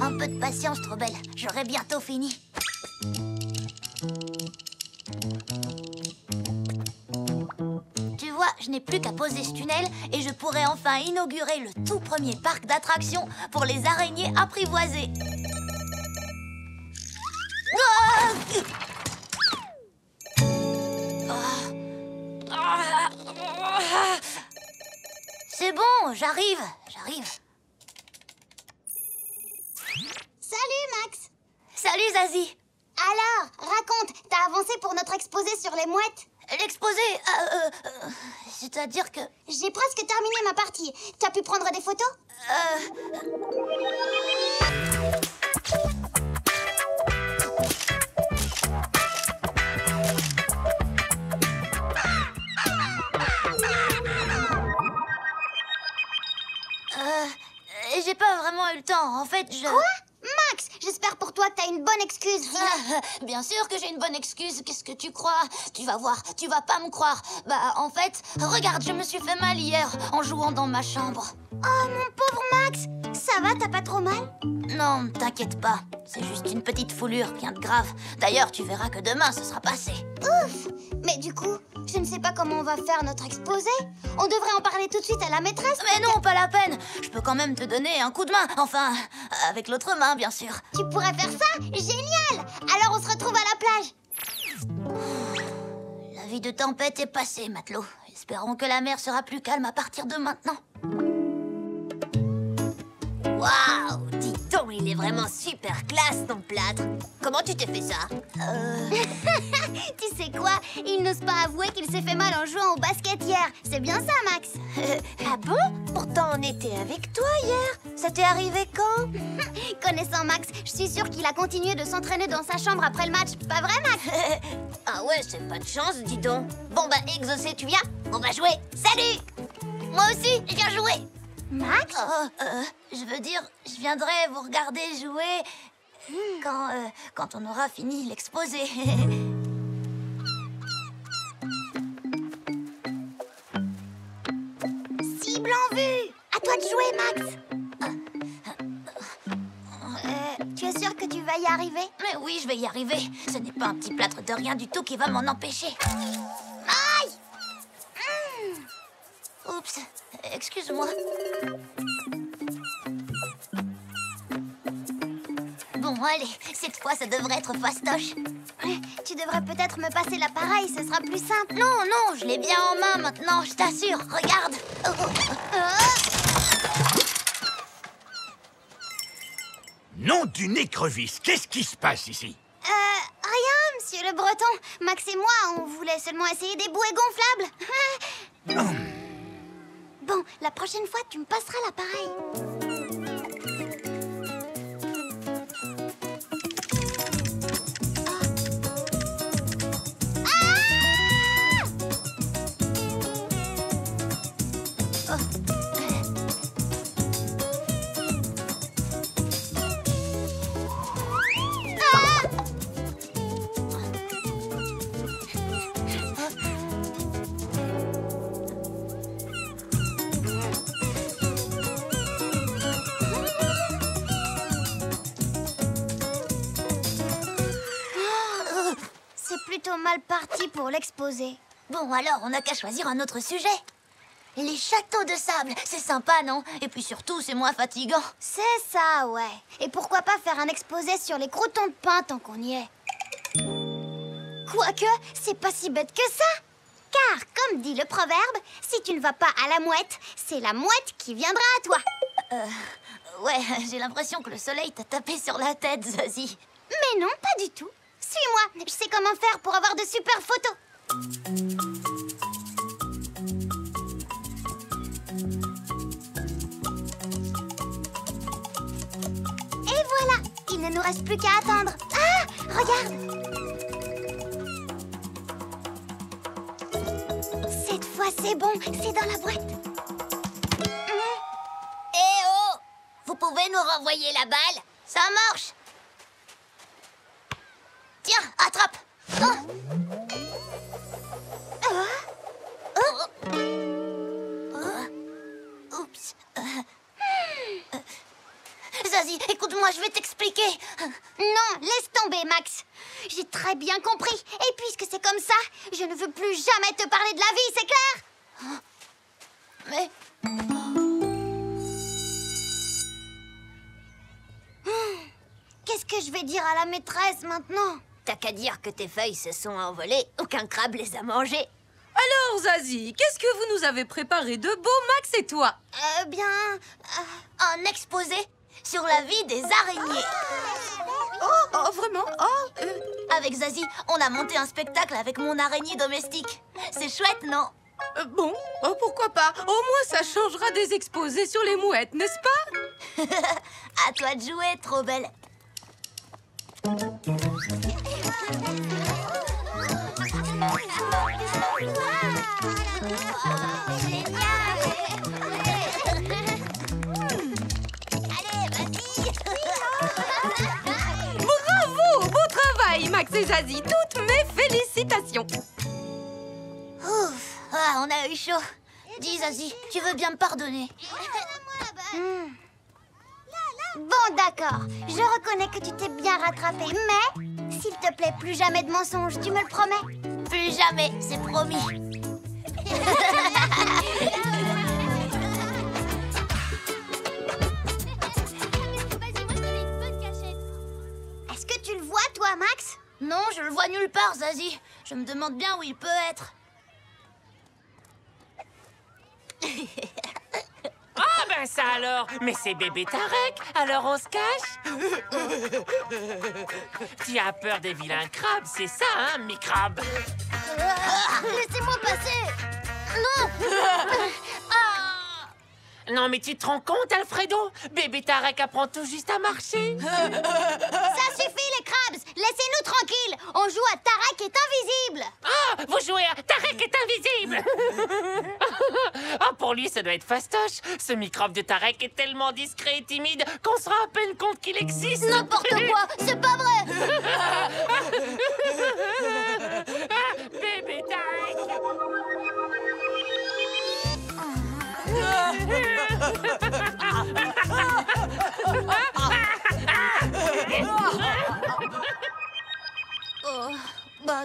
Un peu de patience, trop belle. J'aurai bientôt fini. Tu vois, je n'ai plus qu'à poser ce tunnel et je pourrai enfin inaugurer le tout premier parc d'attractions pour les araignées apprivoisées. C'est bon, j'arrive. Salut, Max. Salut, Zazie. Alors, raconte, t'as avancé pour notre exposé sur les mouettes? L'exposé, c'est-à-dire que... J'ai presque terminé ma partie. T'as pu prendre des photos? J'ai pas vraiment eu le temps. En fait, je... Quoi? Max, j'espère pour toi que t'as une bonne excuse. Bien sûr que j'ai une bonne excuse. Qu'est-ce que tu crois? Tu vas voir, tu vas pas me croire. Bah, en fait, regarde, je me suis fait mal hier en jouant dans ma chambre. Oh, mon pauvre Max. Ça va, t'as pas trop mal? Non, t'inquiète pas. C'est juste une petite foulure, rien de grave. D'ailleurs, tu verras que demain, ce sera passé. Ouf. Mais du coup, je ne sais pas comment on va faire notre exposé. On devrait en parler tout de suite à la maîtresse. Mais non, pas la peine. Je peux quand même te donner un coup de main. Enfin, avec l'autre main, bien sûr. Tu pourrais faire ça? Génial. Alors on se retrouve à la plage. La vie de tempête est passée, matelot. Espérons que la mer sera plus calme à partir de maintenant. Waouh, dis donc, il est vraiment super classe ton plâtre. Comment tu t'es fait ça? Tu sais quoi? Il n'ose pas avouer qu'il s'est fait mal en jouant au basket hier. C'est bien ça, Max? Ah bon? Pourtant, on était avec toi hier. Ça t'est arrivé quand? Connaissant Max, je suis sûre qu'il a continué de s'entraîner dans sa chambre après le match. Pas vrai, Max? Ah ouais, c'est pas de chance, dis donc. Bon bah, Exaucé, tu viens? On va jouer. Salut! Moi aussi, je viens jouer. Max? Je veux dire, je viendrai vous regarder jouer quand on aura fini l'exposé. Cible en vue! À toi de jouer, Max! Tu es sûr que tu vas y arriver? Mais oui, je vais y arriver. Ce n'est pas un petit plâtre de rien du tout qui va m'en empêcher. Aïe! Oups, excuse-moi. Bon, allez, cette fois, ça devrait être fastoche. Tu devrais peut-être me passer l'appareil, ce sera plus simple. Non, non, je l'ai bien en main maintenant, je t'assure. Regarde. Nom d'une écrevisse, qu'est-ce qui se passe ici? Rien, monsieur le Breton. Max et moi, on voulait seulement essayer des bouées gonflables. Bon, la prochaine fois, tu me passeras l'appareil. Plutôt mal parti pour l'exposé. Bon, alors, on n'a qu'à choisir un autre sujet. Les châteaux de sable, c'est sympa, non? Et puis surtout, c'est moins fatigant. C'est ça, ouais. Et pourquoi pas faire un exposé sur les croûtons de pain tant qu'on y est? Quoique, c'est pas si bête que ça. Car, comme dit le proverbe, si tu ne vas pas à la mouette, c'est la mouette qui viendra à toi. Ouais, j'ai l'impression que le soleil t'a tapé sur la tête, Zazie. Mais non, pas du tout. Suis-moi, je sais comment faire pour avoir de super photos. Et voilà, il ne nous reste plus qu'à attendre. Ah, regarde. Cette fois, c'est bon, c'est dans la boîte. Eh oh! Vous pouvez nous renvoyer la balle? Ça marche. Tiens, attrape. Oups. Zazie, écoute, écoute-moi, je vais t'expliquer. Non, laisse tomber, Max. J'ai très bien compris. Et puisque c'est comme ça, je ne veux plus jamais te parler de la vie, c'est clair? Mais... Qu'est-ce que je vais dire à la maîtresse maintenant? T'as qu'à dire que tes feuilles se sont envolées, aucun crabe les a mangées. Alors, Zazie, qu'est-ce que vous nous avez préparé de beau, Max et toi? Un exposé sur la vie des araignées. Oh, vraiment? Avec Zazie, on a monté un spectacle avec mon araignée domestique. C'est chouette, non? Bon, pourquoi pas? Au moins, ça changera des exposés sur les mouettes, n'est-ce pas? À toi de jouer, trop belle. Bravo! Beau travail, Max et Zazie. Toutes mes félicitations. Ouf, on a eu chaud. Dis, Zazie, tu veux bien me pardonner? Bon, d'accord. Je reconnais que tu t'es bien rattrapé, mais s'il te plaît, plus jamais de mensonges, tu me le promets? Plus jamais, c'est promis. Est-ce que tu le vois, toi, Max? Non, je le vois nulle part, Zazie. Je me demande bien où il peut être. Ah ben ça alors. Mais c'est bébé Tarek, alors on se cache. Tu as peur des vilains crabes, c'est ça, hein, mi-crabe? Laissez-moi passer! Non! Non mais tu te rends compte, Alfredo? Bébé Tarek apprend tout juste à marcher. Ça suffit, les crabs! Laissez-nous tranquilles! On joue à Tarek est invisible! Ah, vous jouez à Tarek est invisible. Ah, pour lui, ça doit être fastoche. Ce microbe de Tarek est tellement discret et timide qu'on se rend à peine compte qu'il existe. N'importe quoi, c'est pas vrai. Bébé Tarek.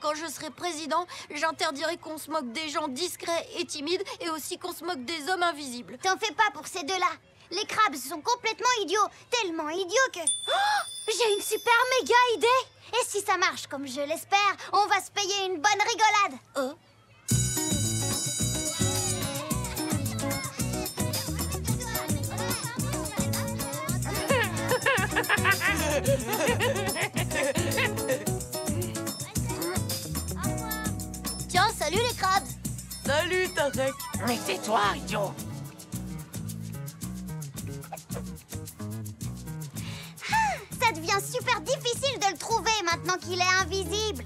Quand je serai président, j'interdirai qu'on se moque des gens discrets et timides et aussi qu'on se moque des hommes invisibles. T'en fais pas pour ces deux-là. Les crabes sont complètement idiots. Tellement idiots que... Oh, j'ai une super méga idée. Et si ça marche comme je l'espère, on va se payer une bonne rigolade. Tiens, salut les crabes. Salut, Tarek. Mais tais-toi, idiot. Ça devient super difficile de le trouver maintenant qu'il est invisible.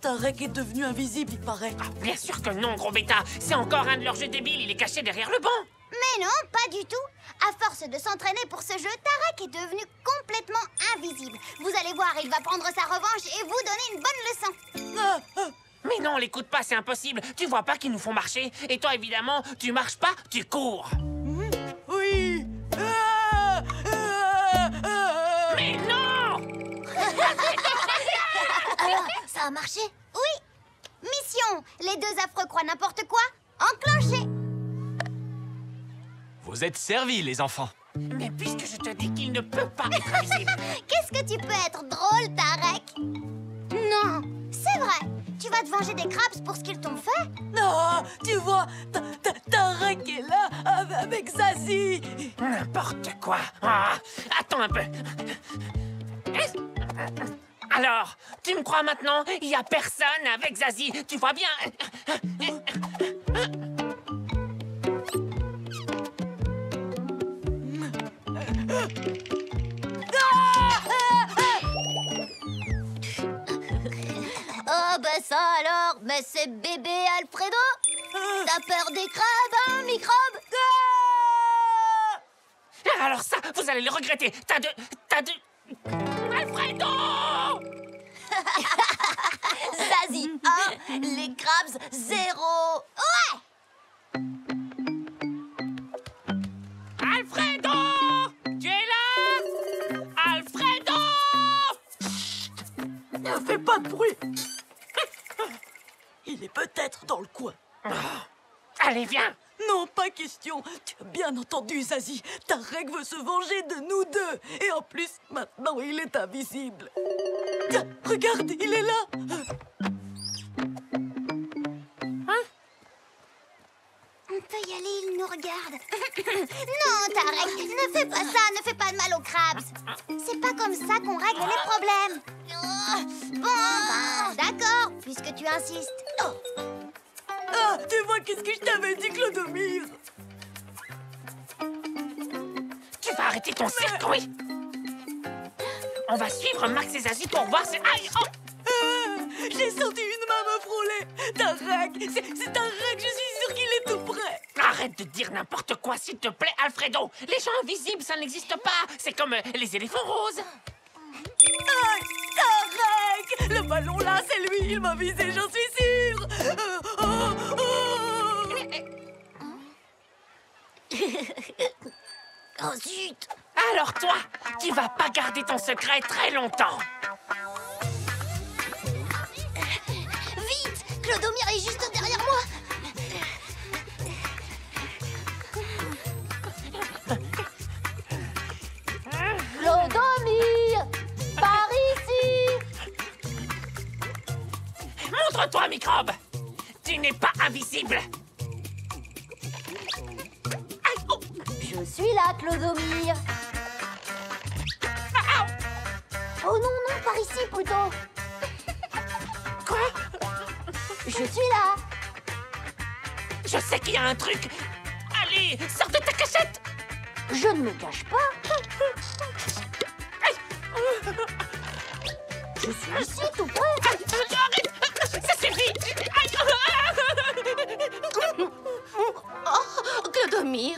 Tarek est devenu invisible, il paraît. Ah, bien sûr que non, gros bêta. C'est encore un de leurs jeux débiles. Il est caché derrière le banc. Mais non, pas du tout. À force de s'entraîner pour ce jeu, Tarek est devenu complètement invisible. Vous allez voir, il va prendre sa revanche et vous donner une bonne leçon. Mais non, l'écoute pas, c'est impossible. Tu vois pas qu'ils nous font marcher. Et toi, évidemment, tu marches pas, tu cours. Oui. Mais non! Alors, ça a marché? Oui. Mission, les deux affreux croient n'importe quoi. Enclenché. Vous êtes servis, les enfants. Mais puisque je te dis qu'il ne peut pas être invisible. Qu'est-ce que tu peux être drôle, Tarek? Non, c'est vrai. Tu vas te venger des crabes pour ce qu'ils t'ont fait? Non, tu vois, Tarek est là avec Zazie. N'importe quoi. Ah, attends un peu. Alors, tu me crois maintenant? Il y a personne avec Zazie. Tu vois bien? Oh, bah ça alors. Mais c'est bébé Alfredo. T'as peur des crabes, hein, microbe? Alors ça, vous allez le regretter. T'as de... Alfredo! Zazie 1, les crabes 0. Ouais! Alfredo! fais pas de bruit. Il est peut-être dans le coin. Allez, viens. Non, pas question. Tu as bien entendu, Zazie. Tarek veut se venger de nous deux. Et en plus, maintenant, il est invisible. Tiens, regarde, il est là. On peut y aller, il nous regarde. Non, Tarek, ne fais pas ça, ne fais pas de mal aux crabes. C'est pas comme ça qu'on règle les problèmes. Bon, d'accord, puisque tu insistes. Ah, tu vois, qu'est-ce que je t'avais dit, Clodomir? Tu vas arrêter ton cirque, oui. On va suivre Max et Zazie pour voir si... Aïe, oh. J'ai senti une main me frôler. Tarek, c'est Tarek, je suis sûre qu'il est tout près. Arrête de dire n'importe quoi, s'il te plaît, Alfredo. Les gens invisibles, ça n'existe pas. C'est comme les éléphants roses. Ah, Tarek! Le ballon là, c'est lui, il m'a visé, j'en suis sûre. Oh zut! Alors toi, tu vas pas garder ton secret très longtemps. Vite, Clodomir est juste derrière moi. Clodomir, par ici. Montre-toi, microbe. Tu n'es pas invisible. Aïe, oh. Je suis là, Clodomir. Oh non, non, par ici plutôt. Quoi? Je suis là. Je sais qu'il y a un truc. Allez, sors de ta cachette. Je ne me cache pas. Aïe. Je suis ici, tout près. Aïe, arrête. Ça suffit. Aïe. Oh, Clodomir.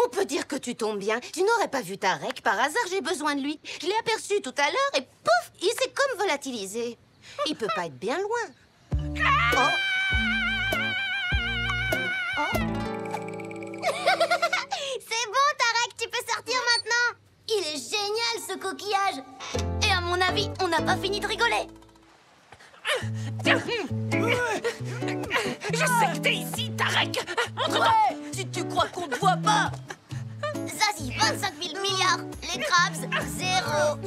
On peut dire que tu tombes bien. Tu n'aurais pas vu Tarek par hasard, j'ai besoin de lui. Je l'ai aperçu tout à l'heure et pouf, il s'est comme volatilisé. Il peut pas être bien loin. Oh. C'est bon, Tarek, tu peux sortir maintenant. Il est génial, ce coquillage. Et à mon avis, on n'a pas fini de rigoler. Tiens. Je sais que t'es ici, Tarek. Montre-toi. Ouais, si tu crois qu'on ne voit pas. Zazie, 25 000 milliards. Les crabes, 0.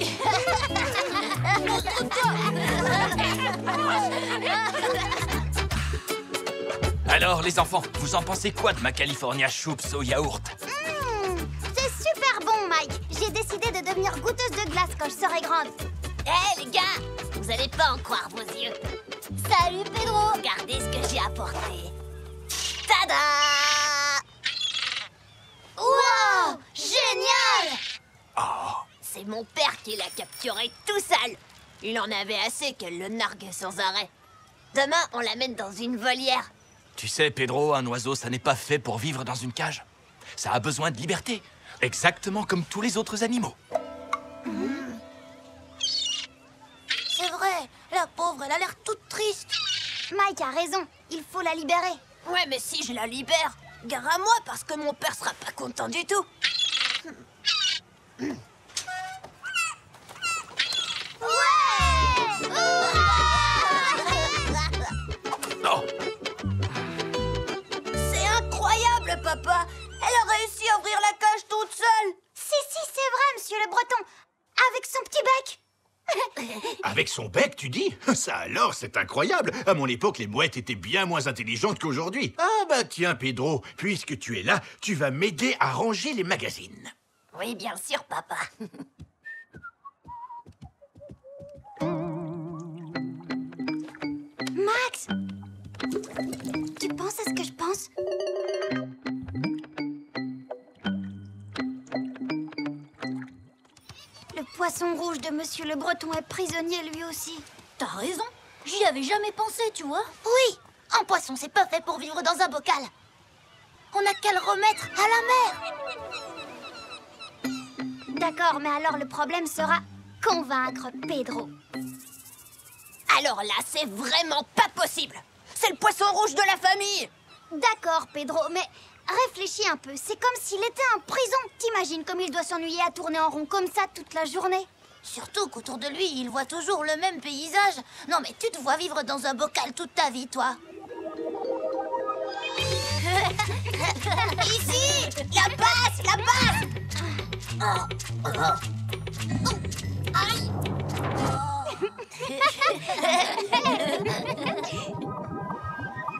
Alors, les enfants, vous en pensez quoi de ma California Choups au yaourt? C'est super bon, Mike. J'ai décidé de devenir goûteuse de glace quand je serai grande. Hé, les gars, vous allez pas en croire vos yeux. Salut, Pedro. Regardez ce que j'ai apporté. Tada! Wow, génial. C'est mon père qui l'a capturé tout seul. Il en avait assez qu'elle le nargue sans arrêt. Demain, on l'amène dans une volière. Tu sais, Pedro, un oiseau, ça n'est pas fait pour vivre dans une cage. Ça a besoin de liberté, exactement comme tous les autres animaux. C'est vrai, la pauvre, elle a l'air toute triste. Mike a raison, il faut la libérer. Ouais, mais si je la libère, gare à moi parce que mon père sera pas content du tout. Oh, C'est incroyable, papa. Elle a réussi à ouvrir la cage toute seule. Si, c'est vrai, monsieur le Breton. Avec son petit bec. Avec son bec, tu dis? Ça alors, c'est incroyable. À mon époque, les mouettes étaient bien moins intelligentes qu'aujourd'hui. Ah bah tiens, Pedro, puisque tu es là, tu vas m'aider à ranger les magazines. Oui, bien sûr, papa. Max, tu penses à ce que je pense? Le poisson rouge de monsieur le Breton est prisonnier lui aussi. T'as raison, j'y avais jamais pensé, tu vois. Oui, un poisson, c'est pas fait pour vivre dans un bocal. On n'a qu'à le remettre à la mer. D'accord, mais alors le problème sera convaincre Pedro. Alors là, c'est vraiment pas possible. C'est le poisson rouge de la famille. D'accord, Pedro, mais réfléchis un peu. C'est comme s'il était en prison. T'imagines comme il doit s'ennuyer à tourner en rond comme ça toute la journée? Surtout qu'autour de lui, il voit toujours le même paysage. Non, mais tu te vois vivre dans un bocal toute ta vie, toi. Ici! La passe! La passe! Aïe!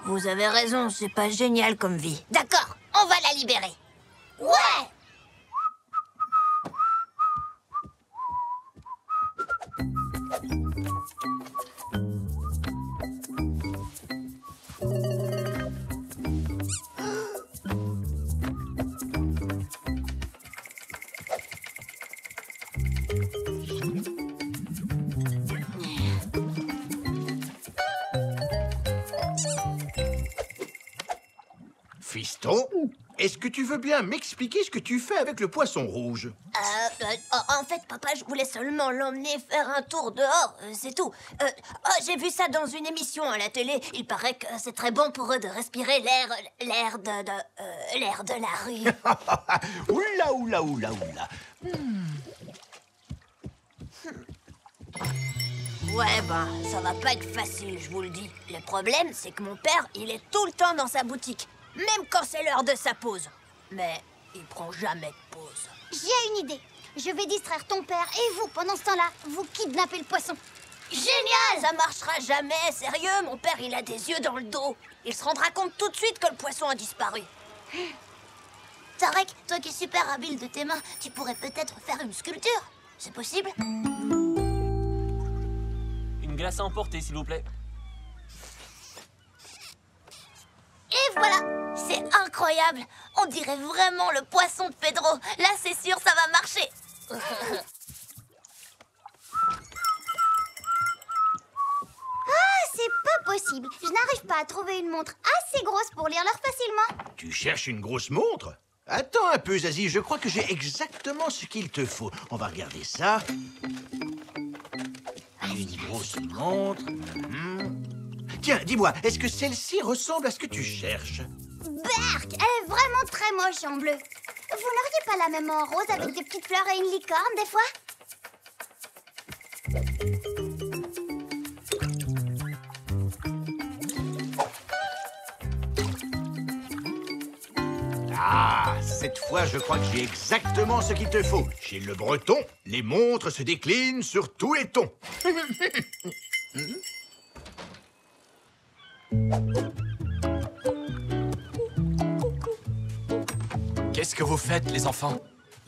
Vous avez raison, c'est pas génial comme vie. D'accord, on va la libérer. Ouais! Fiston, est-ce que tu veux bien m'expliquer ce que tu fais avec le poisson rouge? En fait, papa, je voulais seulement l'emmener faire un tour dehors, c'est tout. J'ai vu ça dans une émission à la télé. Il paraît que c'est très bon pour eux de respirer l'air de la rue. Oula, oula, oula, oula. Ouais, ben, ça va pas être facile, je vous le dis. Le problème, c'est que mon père, il est tout le temps dans sa boutique, même quand c'est l'heure de sa pause. Mais il prend jamais de pause. J'ai une idée. Je vais distraire ton père et vous, pendant ce temps-là, vous kidnappez le poisson. Génial! Ça marchera jamais, sérieux, mon père, il a des yeux dans le dos. Il se rendra compte tout de suite que le poisson a disparu. Tarek, toi qui es super habile de tes mains, tu pourrais peut-être faire une sculpture. C'est possible? Une glace à emporter, s'il vous plaît. Et voilà! C'est incroyable! On dirait vraiment le poisson de Pedro. Là, c'est sûr, ça va marcher. Ah, c'est pas possible. Je n'arrive pas à trouver une montre assez grosse pour lire l'heure facilement. Tu cherches une grosse montre? Attends un peu, Zazie, je crois que j'ai exactement ce qu'il te faut. On va regarder ça. Une grosse montre. Tiens, dis-moi, est-ce que celle-ci ressemble à ce que tu cherches? Berk, elle est vraiment très moche en bleu. Vous n'auriez pas la même en rose avec des petites fleurs et une licorne, des fois? Ah, cette fois, je crois que j'ai exactement ce qu'il te faut. Chez le Breton, les montres se déclinent sur tous les tons. Qu'est-ce que vous faites, les enfants?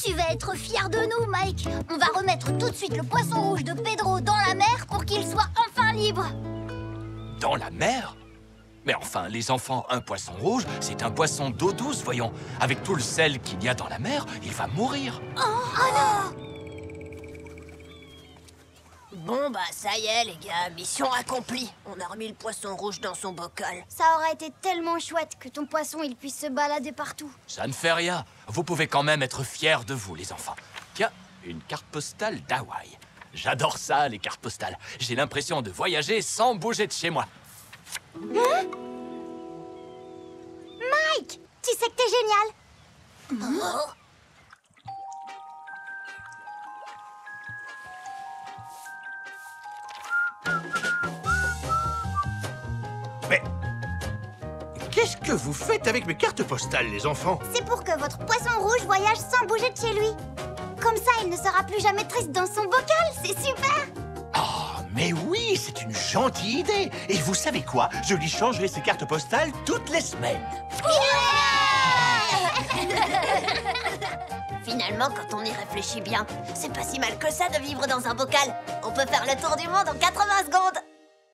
Tu vas être fier de nous, Mike. On va remettre tout de suite le poisson rouge de Pedro dans la mer pour qu'il soit enfin libre. Dans la mer? Mais enfin, les enfants, un poisson rouge, c'est un poisson d'eau douce, voyons. Avec tout le sel qu'il y a dans la mer, il va mourir. Oh non! Bon, bah, ça y est, les gars, mission accomplie. On a remis le poisson rouge dans son bocal. Ça aurait été tellement chouette que ton poisson, il puisse se balader partout. Ça ne fait rien. Vous pouvez quand même être fiers de vous, les enfants. Tiens, une carte postale d'Hawaï. J'adore ça, les cartes postales. J'ai l'impression de voyager sans bouger de chez moi. Hein? Mike, tu sais que t'es génial. Oh. Mais qu'est-ce que vous faites avec mes cartes postales, les enfants? C'est pour que votre poisson rouge voyage sans bouger de chez lui. Comme ça, il ne sera plus jamais triste dans son bocal. C'est super. Oh, mais oui, c'est une gentille idée. Et vous savez quoi? Je lui changerai ses cartes postales toutes les semaines. Finalement, quand on y réfléchit bien, c'est pas si mal que ça de vivre dans un bocal. On peut faire le tour du monde en 80 secondes.